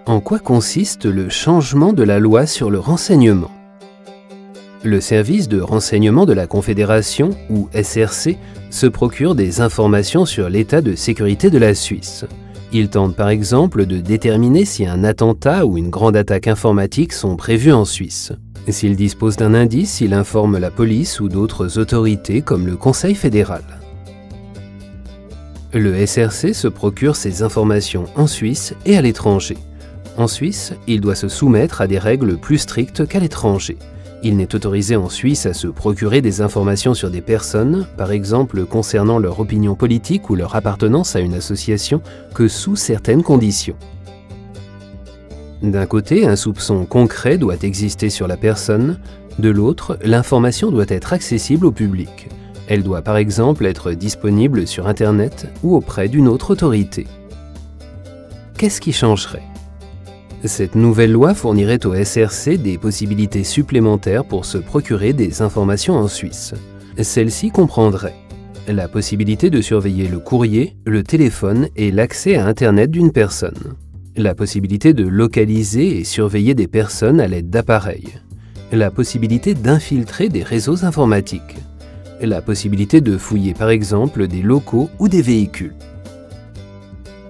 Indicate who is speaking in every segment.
Speaker 1: En quoi consiste le changement de la loi sur le renseignement? Le service de renseignement de la Confédération, ou SRC, se procure des informations sur l'état de sécurité de la Suisse. Il tente par exemple de déterminer si un attentat ou une grande attaque informatique sont prévus en Suisse. S'il dispose d'un indice, il informe la police ou d'autres autorités comme le Conseil fédéral. Le SRC se procure ces informations en Suisse et à l'étranger. En Suisse, il doit se soumettre à des règles plus strictes qu'à l'étranger. Il n'est autorisé en Suisse à se procurer des informations sur des personnes, par exemple concernant leur opinion politique ou leur appartenance à une association, que sous certaines conditions. D'un côté, un soupçon concret doit exister sur la personne, de l'autre, l'information doit être accessible au public. Elle doit par exemple être disponible sur Internet ou auprès d'une autre autorité. Qu'est-ce qui changerait? Cette nouvelle loi fournirait au SRC des possibilités supplémentaires pour se procurer des informations en Suisse. Celle-ci comprendrait la possibilité de surveiller le courrier, le téléphone et l'accès à Internet d'une personne, la possibilité de localiser et surveiller des personnes à l'aide d'appareils, la possibilité d'infiltrer des réseaux informatiques, la possibilité de fouiller par exemple des locaux ou des véhicules.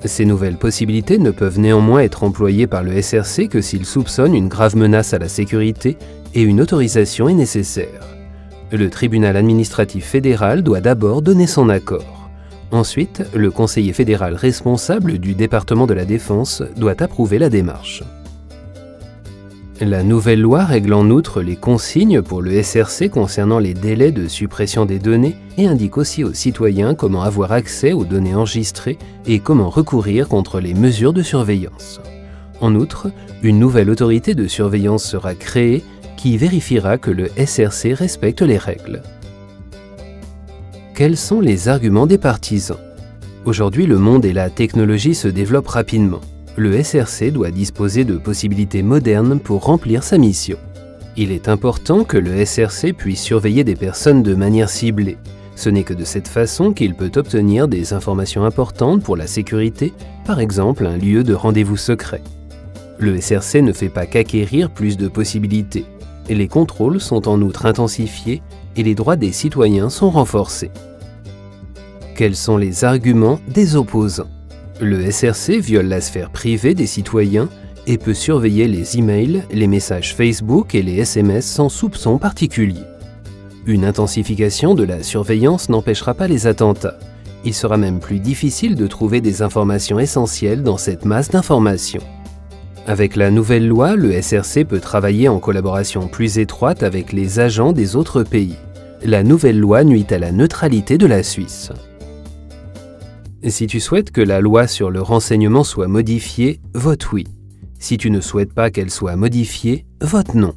Speaker 1: Ces nouvelles possibilités ne peuvent néanmoins être employées par le SRC que s'il soupçonne une grave menace à la sécurité et une autorisation est nécessaire. Le tribunal administratif fédéral doit d'abord donner son accord. Ensuite, le conseiller fédéral responsable du département de la Défense doit approuver la démarche. La nouvelle loi règle en outre les consignes pour le SRC concernant les délais de suppression des données et indique aussi aux citoyens comment avoir accès aux données enregistrées et comment recourir contre les mesures de surveillance. En outre, une nouvelle autorité de surveillance sera créée qui vérifiera que le SRC respecte les règles. Quels sont les arguments des partisans? Aujourd'hui, le monde et la technologie se développent rapidement. Le SRC doit disposer de possibilités modernes pour remplir sa mission. Il est important que le SRC puisse surveiller des personnes de manière ciblée. Ce n'est que de cette façon qu'il peut obtenir des informations importantes pour la sécurité, par exemple un lieu de rendez-vous secret. Le SRC ne fait pas qu'acquérir plus de possibilités. Les contrôles sont en outre intensifiés et les droits des citoyens sont renforcés. Quels sont les arguments des opposants? Le SRC viole la sphère privée des citoyens et peut surveiller les emails, les messages Facebook et les SMS sans soupçon particulier. Une intensification de la surveillance n'empêchera pas les attentats. Il sera même plus difficile de trouver des informations essentielles dans cette masse d'informations. Avec la nouvelle loi, le SRC peut travailler en collaboration plus étroite avec les agents des autres pays. La nouvelle loi nuit à la neutralité de la Suisse. Si tu souhaites que la loi sur le renseignement soit modifiée, vote oui. Si tu ne souhaites pas qu'elle soit modifiée, vote non.